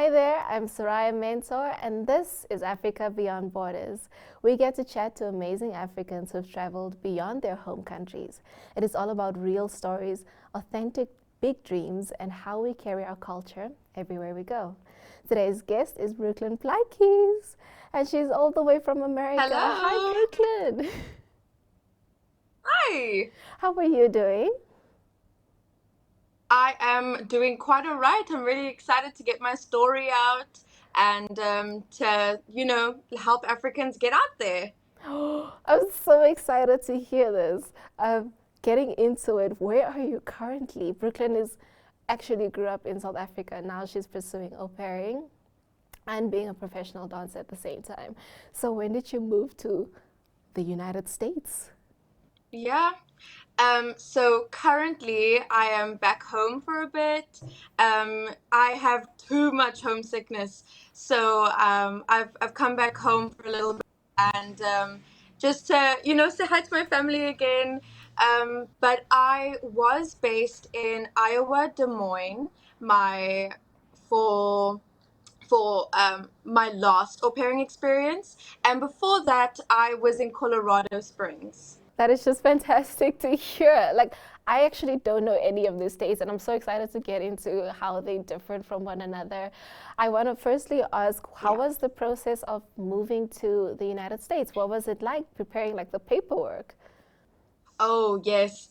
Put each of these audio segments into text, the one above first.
Hi there, I'm Soraya Mentor, and this is Africa Beyond Borders. We get to chat to amazing Africans who've traveled beyond their home countries. It is all about real stories, authentic big dreams, and how we carry our culture everywhere we go. Today's guest is Brooklyn Plaatijies, and she's all the way from America. Hi, Hello. Brooklyn. Hi. How are you doing? I am doing quite all right. I'm really excited to get my story out and to, help Africans get out there. I'm so excited to hear this. Getting into it, where are you currently? Brooklyn is actually grew up in South Africa. Now she's pursuing au pairing and being a professional dancer at the same time. So when did you move to the United States? Yeah. So currently I am back home for a bit. I have too much homesickness. So I've come back home for a little bit and just to, say hi to my family again. But I was based in Iowa, Des Moines, my for my last au pairing experience. And before that, I was in Colorado Springs. That is just fantastic to hear. Like, I actually don't know any of these states, and I'm so excited to get into how they differ from one another. I want to firstly ask, how Yeah. was the process of moving to the United States? What was it like preparing like the paperwork? Oh, yes.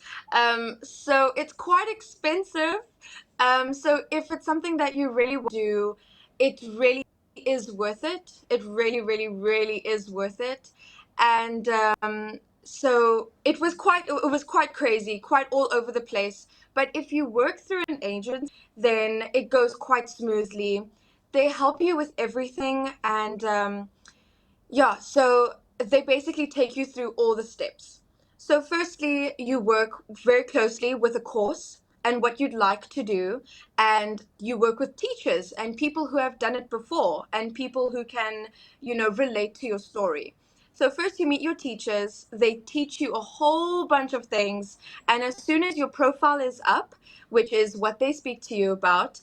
So it's quite expensive. So if it's something that you really want to do, it really is worth it. It really, really, really is worth it. And so it was quite crazy, quite all over the place. But if you work through an agent, then it goes quite smoothly. They help you with everything, and yeah, so they basically take you through all the steps. So, firstly, you work very closely with a course and what you'd like to do, and you work with teachers and people who have done it before and people who can, relate to your story. So, first, you meet your teachers, they teach you a whole bunch of things, and as soon as your profile is up, which is what they speak to you about,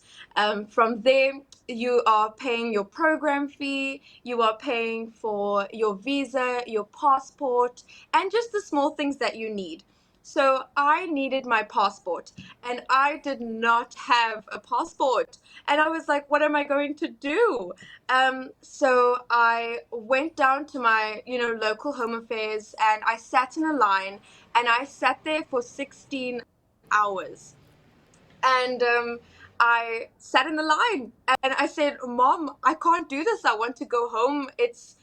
from there, you are paying your program fee, you are paying for your visa, your passport, and just the small things that you need. So I needed my passport and I did not have a passport. And I was like, what am I going to do? So I went down to my, local home affairs and I sat in a line and I sat there for 16 hours. And I sat in the line and I said, Mom, I can't do this. I want to go home. It's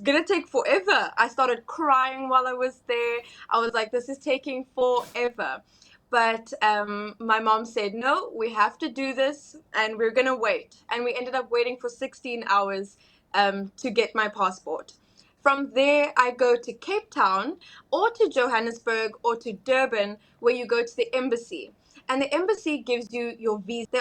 gonna take forever. I started crying while I was there. I was like, this is taking forever. But my mom said, no, we have to do this and we're gonna wait. And we ended up waiting for 16 hours to get my passport. From there, I go to Cape Town or to Johannesburg or to Durban, where you go to the embassy. And the embassy gives you your visa. They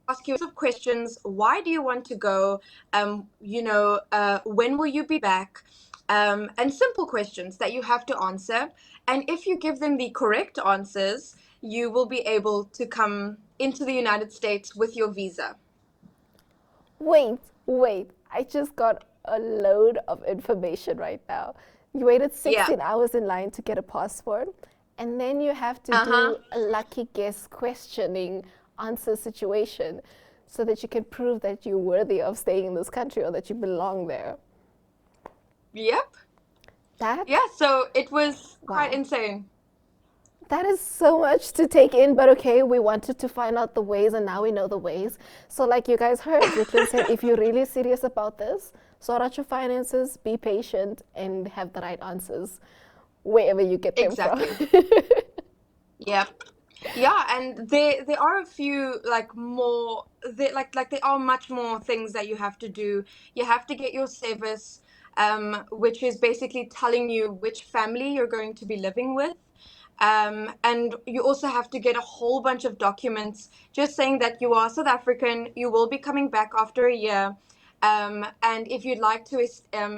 ask you lots of questions. Why do you want to go? When will you be back? And simple questions that you have to answer. And if you give them the correct answers, you will be able to come into the United States with your visa. Wait, wait. I just got a load of information right now. You waited Yeah. 16 hours in line to get a passport, and then you have to Uh-huh. do a lucky guess questioning answer situation so that you can prove that you're worthy of staying in this country or that you belong there. Yep. That, Yeah, so it was quite wow. insane. That is so much to take in, but okay, we wanted to find out the ways and now we know the ways. So, like you guys heard, Brooklyn said if you're really serious about this, sort out your finances, be patient, and have the right answers wherever you get them from. Exactly. Yep. Yeah, and there are a few like more there are much more things that you have to do. You have to get your service, which is basically telling you which family you're going to be living with. And you also have to get a whole bunch of documents just saying that you are South African, you will be coming back after a year, and if you'd like to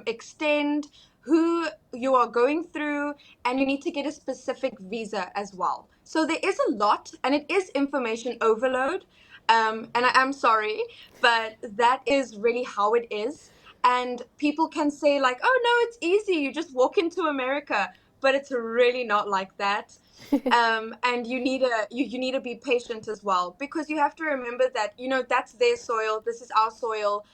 extend who you are going through, and you need to get a specific visa as well. So there is a lot, and it is information overload. And I'm sorry, but that is really how it is. And people can say, like, oh, no, it's easy. You just walk into America. But it's really not like that. And you need to be patient as well, because you have to remember that, that's their soil, this is our soil.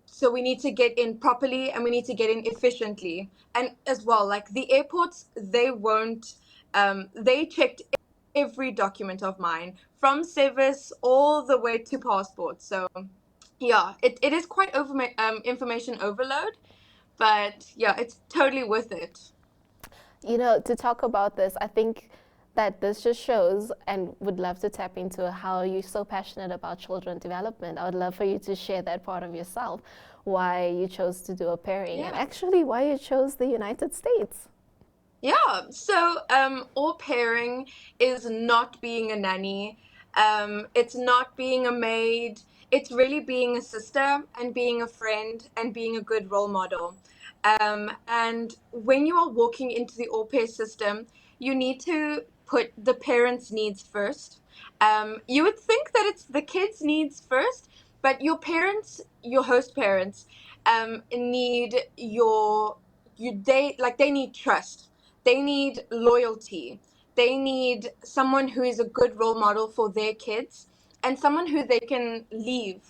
So we need to get in properly, and we need to get in efficiently. And as well, like the airports, they won't they checked every document of mine, from service all the way to passport. So yeah, it is quite information overload, but yeah, it's totally worth it. To talk about this, I think that this just shows, and would love to tap into how you're so passionate about children development. I would love for you to share that part of yourself, why you chose to do a pairing, and Yeah. actually why you chose the United States. Yeah, so au pairing is not being a nanny. It's not being a maid. It's really being a sister and being a friend and being a good role model. And when you are walking into the au pair system, you need to put the parents' needs first. You would think that it's the kids' needs first, but your parents, your host parents, need they need trust, they need loyalty. They need someone who is a good role model for their kids, and someone who they can leave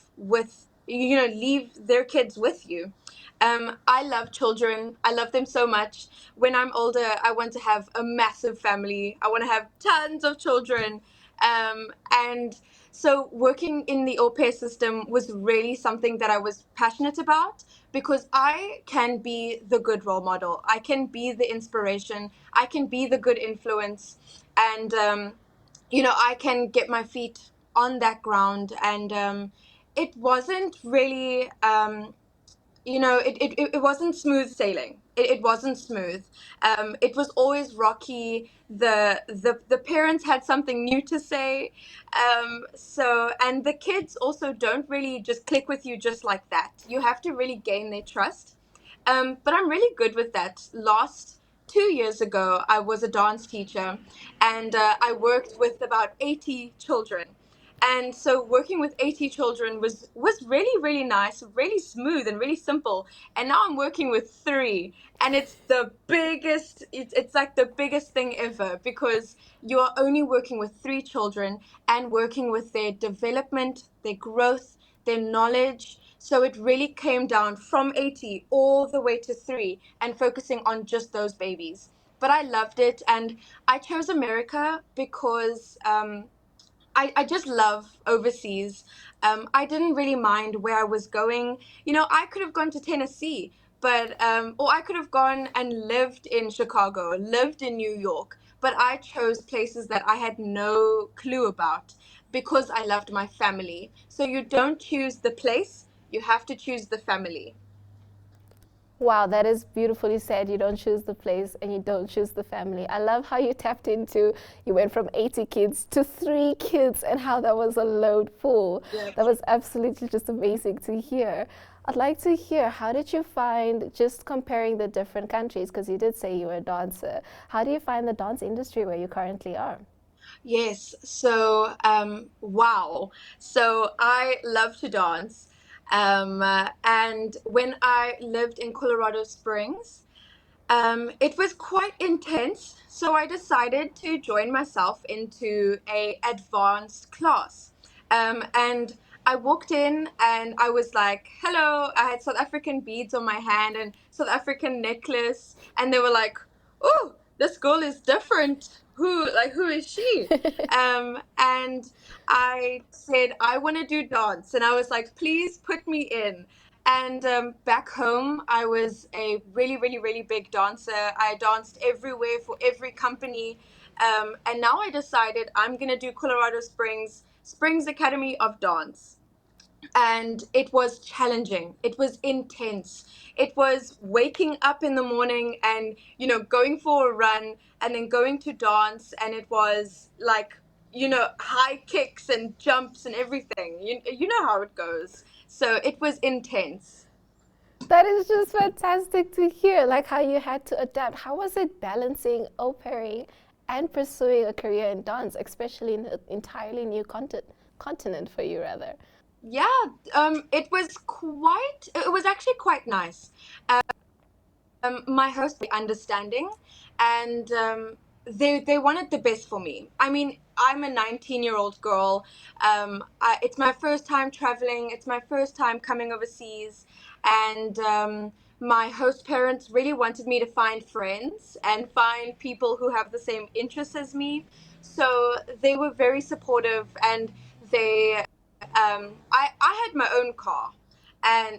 their kids with you. I love children. I love them so much. When I'm older, I want to have a massive family. I want to have tons of children. And so working in the au pair system was really something that I was passionate about, because I can be the good role model. I can be the inspiration. I can be the good influence. And, I can get my feet on that ground. And it wasn't really it wasn't smooth sailing. It wasn't smooth. It was always rocky. The parents had something new to say. And the kids also don't really just click with you just like that. You have to really gain their trust. But I'm really good with that. Last 2 years ago, I was a dance teacher, and I worked with about 80 children. And so working with 80 children was really, really nice, really smooth and really simple. And now I'm working with three, and it's like the biggest thing ever, because you are only working with three children and working with their development, their growth, their knowledge. So it really came down from 80 all the way to three, and focusing on just those babies. But I loved it, and I chose America because I just love overseas. I didn't really mind where I was going. I could have gone to Tennessee, or I could have gone and lived in Chicago, lived in New York. But I chose places that I had no clue about, because I loved my family. So you don't choose the place, you have to choose the family. Wow, that is beautifully said. You don't choose the place and you don't choose the family. I love how you tapped into, you went from 80 kids to three kids, and how that was a load full. Yeah. That was absolutely just amazing to hear. I'd like to hear, how did you find, just comparing the different countries, because you did say you were a dancer, how do you find the dance industry where you currently are? Yes. So, wow. So I love to dance. And when I lived in Colorado Springs, it was quite intense. So I decided to join myself into a advanced class. And I walked in and I was like, hello. I had South African beads on my hand and South African necklace. And they were like, oh, this girl is different. Who is she? And I said, I want to do dance. And I was like, please put me in. And back home, I was a really, really, really big dancer. I danced everywhere for every company. And now I decided I'm going to do Colorado Springs Academy of Dance. And it was challenging. It was intense. It was waking up in the morning and, going for a run and then going to dance. And it was like, high kicks and jumps and everything. You know how it goes. So it was intense. That is just fantastic to hear, like how you had to adapt. How was it balancing au pairing and pursuing a career in dance, especially in an entirely new continent for you, rather. Yeah, it was actually quite nice. My host was understanding, and they wanted the best for me. I mean, I'm a 19-year-old girl. It's my first time traveling. It's my first time coming overseas, and my host parents really wanted me to find friends and find people who have the same interests as me. So they were very supportive, and they I had my own car, and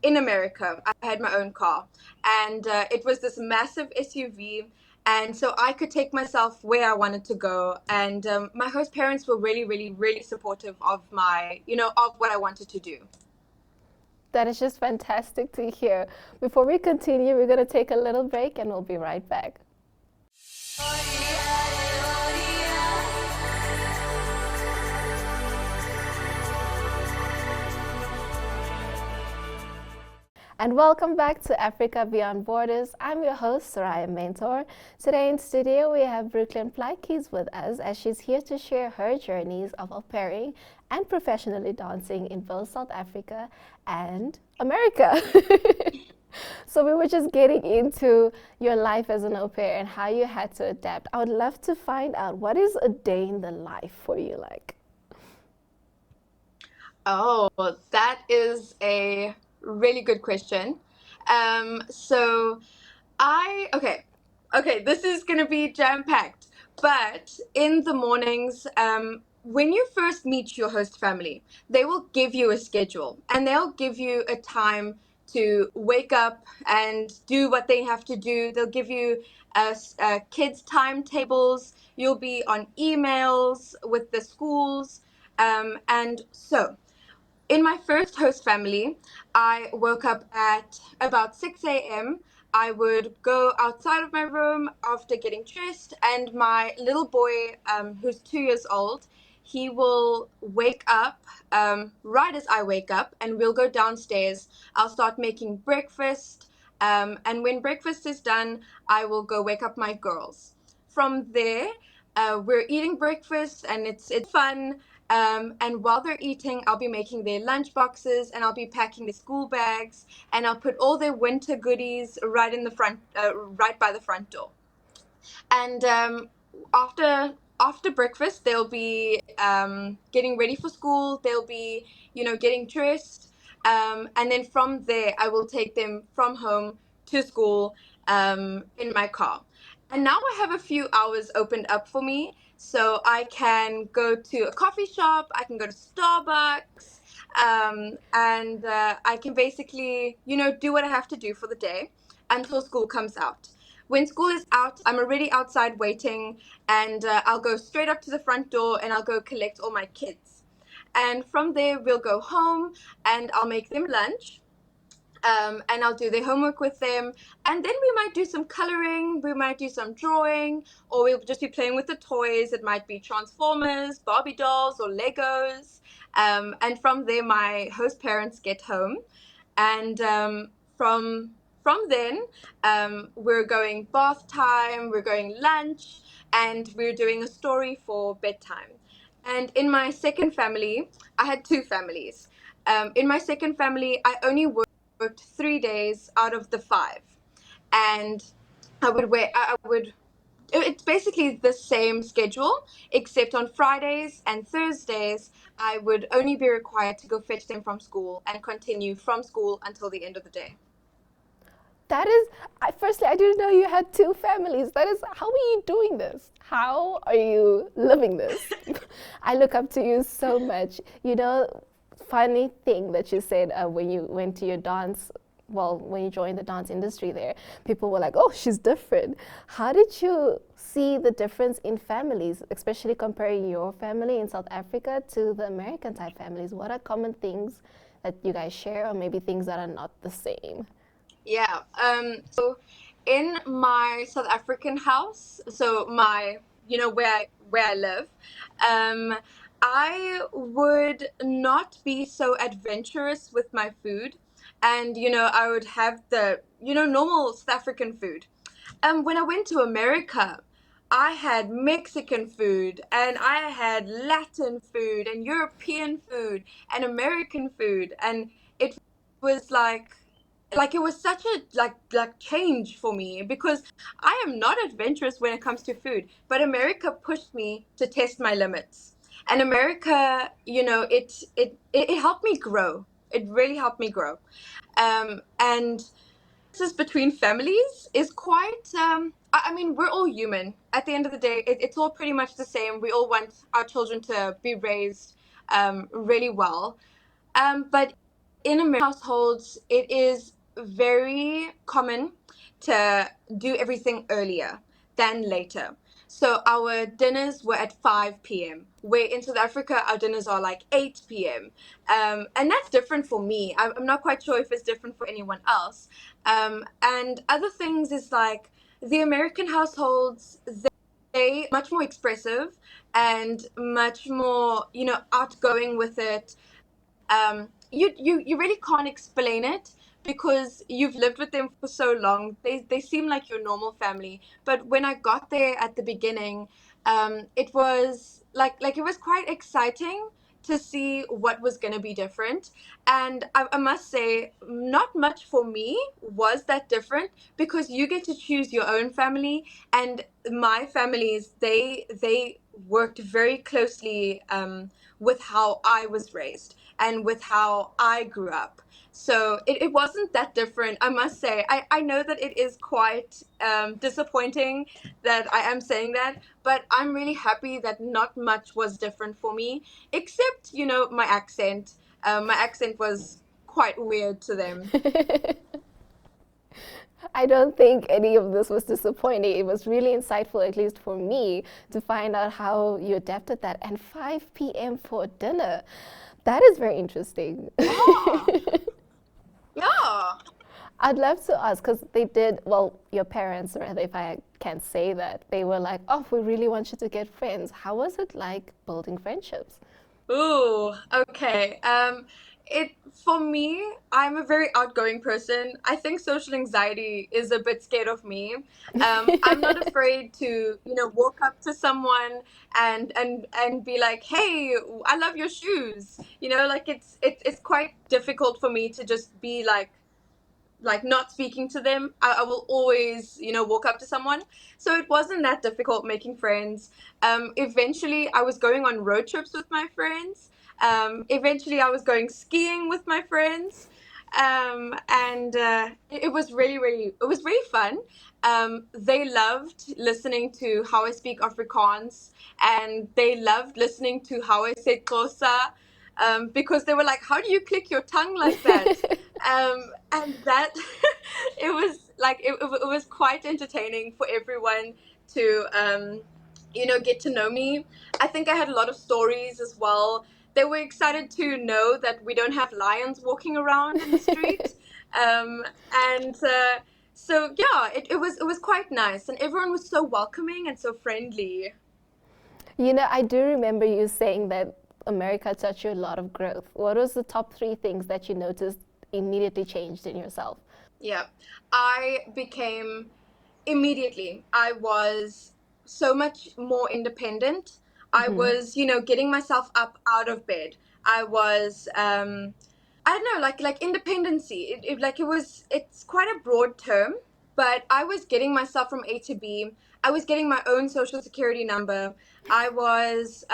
in America, I had my own car, and it was this massive SUV, and so I could take myself where I wanted to go. And my host parents were really, really, really supportive of of what I wanted to do. That is just fantastic to hear. Before we continue, we're going to take a little break and we'll be right back. And welcome back to Africa Beyond Borders. I'm your host, Soraya Mentor. Today in studio, we have Brooklyn Plaatijies with us as she's here to share her journeys of au pairing and professionally dancing in both South Africa and America. So we were just getting into your life as an au pair and how you had to adapt. I would love to find out, what is a day in the life for you like? Oh, that is a really good question. So okay, this is gonna be jam-packed. But in the mornings, when you first meet your host family, they will give you a schedule and they'll give you a time to wake up and do what they have to do. They'll give you kids' timetables. You'll be on emails with the schools. And so in my first host family, I woke up at about 6 a.m. I would go outside of my room after getting dressed, and my little boy, who's 2 years old, he will wake up right as I wake up, and we'll go downstairs. I'll start making breakfast, and when breakfast is done, I will go wake up my girls. From there, we're eating breakfast, and it's fun. And while they're eating, I'll be making their lunch boxes and I'll be packing their school bags and I'll put all their winter goodies right in the front, right by the front door. And after breakfast, they'll be getting ready for school. They'll be, getting dressed. And then from there, I will take them from home to school in my car. And now I have a few hours opened up for me. So I can go to a coffee shop, I can go to Starbucks, and I can basically, do what I have to do for the day until school comes out. When school is out, I'm already outside waiting, and I'll go straight up to the front door and I'll go collect all my kids. And from there, we'll go home and I'll make them lunch. And I'll do their homework with them. And then we might do some coloring, we might do some drawing, or we'll just be playing with the toys. It might be Transformers, Barbie dolls, or Legos. And from there, my host parents get home. And from then, we're going bath time, we're going lunch, and we're doing a story for bedtime. And in my second family, I had two families. In my second family, I only worked 3 days out of the five, and I would. It's basically the same schedule, except on Fridays and Thursdays, I would only be required to go fetch them from school and continue from school until the end of the day. That is, firstly, I didn't know you had two families. That is, how are you doing this? How are you living this? I look up to you so much. Funny thing that you said when you went to your dance, well, when you joined the dance industry there, people were like, oh, she's different. How did you see the difference in families, especially comparing your family in South Africa to the American type families? What are common things that you guys share, or maybe things that are not the same? Yeah. So in my South African house, so my, where I live, um, I would not be so adventurous with my food, and I would have the normal South African food. When I went to America, I had Mexican food and I had Latin food and European food and American food, and it was like it was such a like change for me because I am not adventurous when it comes to food, but America pushed me to test my limits. And America, it helped me grow. It really helped me grow. And differences between families is quite I mean, we're all human at the end of the day. It's all pretty much the same. We all want our children to be raised really well, but in American households, it is very common to do everything earlier than later. So our dinners were at 5 p.m., where in South Africa, our dinners are like 8 p.m. And that's different for me. I'm not quite sure if it's different for anyone else. And other things is like the American households, they much more expressive and much more, outgoing with it. You really can't explain it because you've lived with them for so long. They seem like your normal family. But when I got there at the beginning, it was like it was quite exciting to see what was going to be different. And I must say, not much for me was that different because you get to choose your own family, and my families, they worked very closely with how I was raised and with how I grew up. So it wasn't that different, I must say. I know that it is quite disappointing that I am saying that, but I'm really happy that not much was different for me, except, my accent. My accent was quite weird to them. I don't think any of this was disappointing. It was really insightful, at least for me, to find out how you adapted that. And 5 p.m. for dinner. That is very interesting. Yeah, yeah. I'd love to ask because they did, well, your parents, rather, if I can say that, they were like, oh, we really want you to get friends. How was it like building friendships? Ooh, okay. It for me, I'm a very outgoing person. I think social anxiety is a bit scared of me. I'm not afraid to, walk up to someone and be like, "Hey, I love your shoes." Like it's quite difficult for me to just be like not speaking to them. I will always, walk up to someone. So it wasn't that difficult making friends. Eventually, I was going on road trips with my friends. Eventually, I was going skiing with my friends. And it was it was really fun. They loved listening to how I speak Afrikaans, and they loved listening to how I say Xhosa, because they were like, "How do you click your tongue like that?" And that it was like it was quite entertaining for everyone to get to know me. I think I had a lot of stories as well. They were excited to know that we don't have lions walking around in the street. um, and so yeah, it was quite nice, and everyone was so welcoming and so friendly. I do remember you saying that America taught you a lot of growth. What was the top three things that you noticed immediately changed in yourself? Yeah, I became immediately, I was so much more independent. I was, getting myself up out of bed. I was, I don't know, like independency. It's quite a broad term, but I was getting myself from A to B. I was getting my own social security number. I was,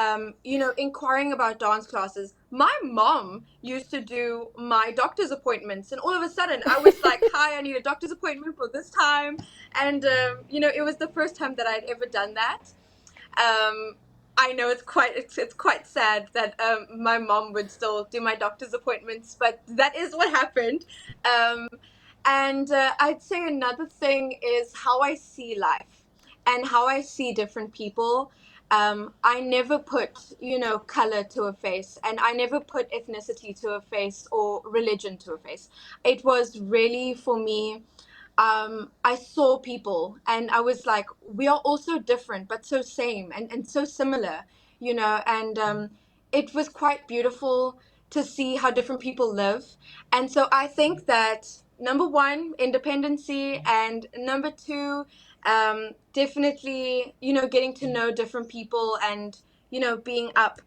inquiring about dance classes. My mom used to do my doctor's appointments, and all of a sudden I was like, "Hi, I need a doctor's appointment for this time." And it was the first time that I'd ever done that. um, I know it's quite sad that my mom would still do my doctor's appointments, but that is what happened. Um, and I'd say another thing is how I see life and how I see different people. I never put, color to a face, and I never put ethnicity to a face or religion to a face. It was really for me, I saw people and I was like, we are all so different, but so same and so similar, and it was quite beautiful to see how different people live. And so I think that number one, independency, and number two, Definitely, getting to know different people and, being up.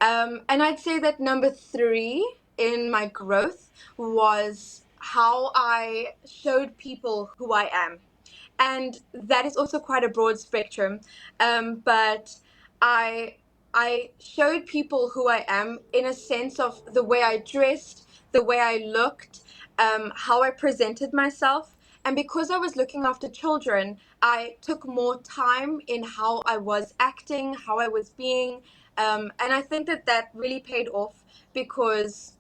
And I'd say that number three in my growth was how I showed people who I am. And that is also quite a broad spectrum. But I I showed people who I am in a sense of the way I dressed, the way I looked, how I presented myself. And because I was looking after children, I took more time in how I was acting, how I was being. And I think that that really paid off because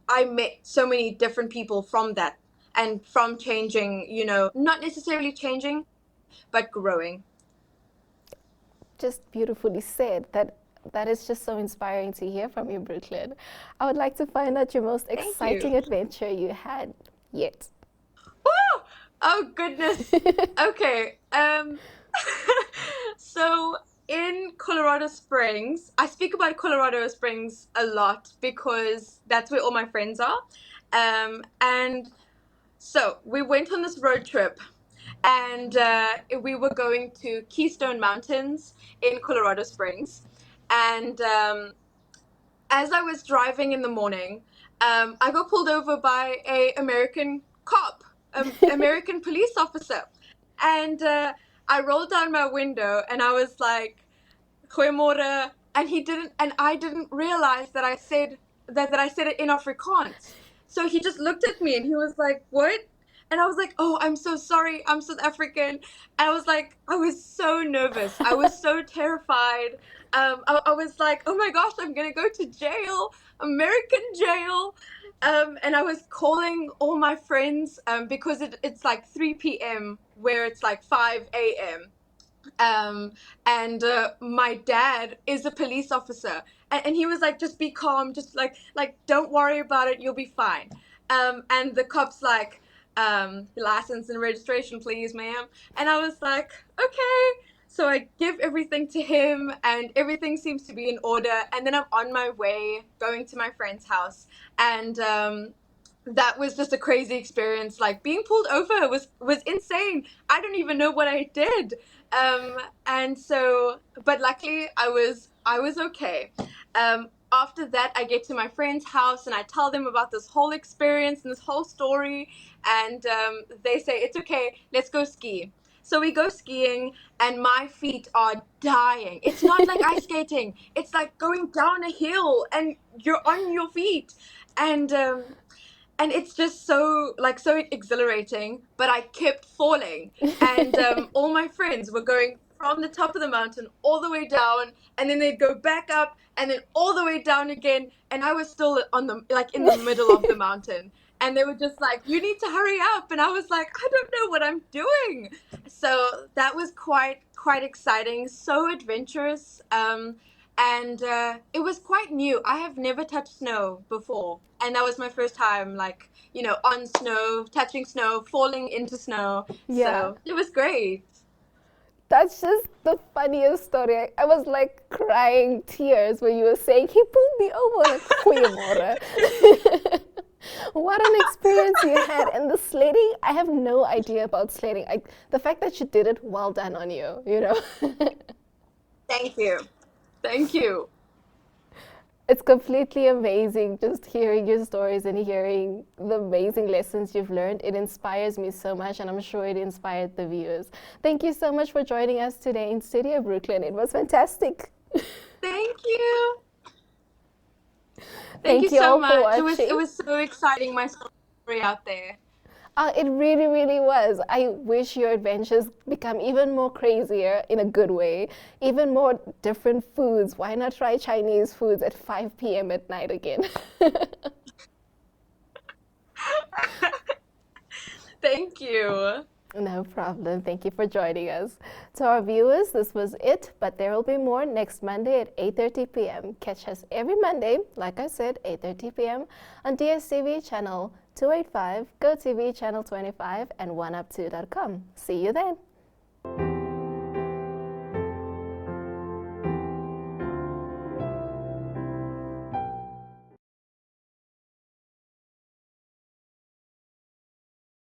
I met so many different people from that and from changing, not necessarily changing, but growing. Just beautifully said. That is just so inspiring to hear from you, Brooklyn. I would like to find out your most Thank you. exciting adventure you had yet. Woo! Oh goodness. Okay. So in Colorado Springs, I speak about Colorado Springs a lot because that's where all my friends are. And so we went on this road trip and we were going to Keystone Mountains in Colorado Springs. And as I was driving in the morning, I got pulled over by a American cop, American police officer, and I rolled down my window and I was like, "Goeiemorgen," and I didn't realize that I said it in Afrikaans. So he just looked at me and he was like, "What?" And I was like, "Oh, I'm so sorry. I'm South African." And I was like, I was so nervous. I was so terrified. I was like, "Oh my gosh, I'm gonna go to jail, American jail." And I was calling all my friends because it's like 3 p.m. where it's like 5 a.m. And my dad is a police officer, and he was like, "Just be calm, just like don't worry about it, you'll be fine." And the cop's like, "License and registration, please, ma'am." And I was like, "Okay." So I give everything to him, and everything seems to be in order. And then I'm on my way going to my friend's house, and that was just a crazy experience. Like being pulled over was insane. I don't even know what I did. And so, but luckily I was okay. After that, I get to my friend's house and I tell them about this whole experience and this whole story, and they say it's okay. Let's go ski. So we go skiing, and my feet are dying. It's not like ice skating. It's like going down a hill, and you're on your feet, and it's just so exhilarating, but I kept falling, and all my friends were going from the top of the mountain all the way down, and then they'd go back up and then all the way down again, and I was still on the like in the middle of the mountain, and they were just like, "You need to hurry up," and I was like, "I don't know what I'm doing." So that was quite exciting, so adventurous. And it was quite new. I have never touched snow before, and that was my first time, like, on snow, touching snow, falling into snow. Yeah, So it was great. that's just the funniest story. I was like crying tears when you were saying he pulled me over. Like, goeiemorgen. What an experience you had. And the sledding, I have no idea about sledding. The fact that you did it, well done on you, you know? Thank you. Thank you. It's completely amazing just hearing your stories and hearing the amazing lessons you've learned. It inspires me so much, and I'm sure it inspired the viewers. Thank you so much for joining us today in Studio Brooklyn. It was fantastic. Thank you. Thank you Thank you so all for much. It watching. was so exciting, my story out there. It really, really was. I wish your adventures become even more crazier in a good way, even more different foods. Why not try Chinese foods at 5 p.m. at night again? Thank you. No problem. Thank you for joining us. To our viewers, this was it, but there will be more next Monday at 8:30 p.m. Catch us every Monday, like I said, 8:30 p.m. on DSTV channel 285, GoTV channel 25, and 1up2.com. See you then.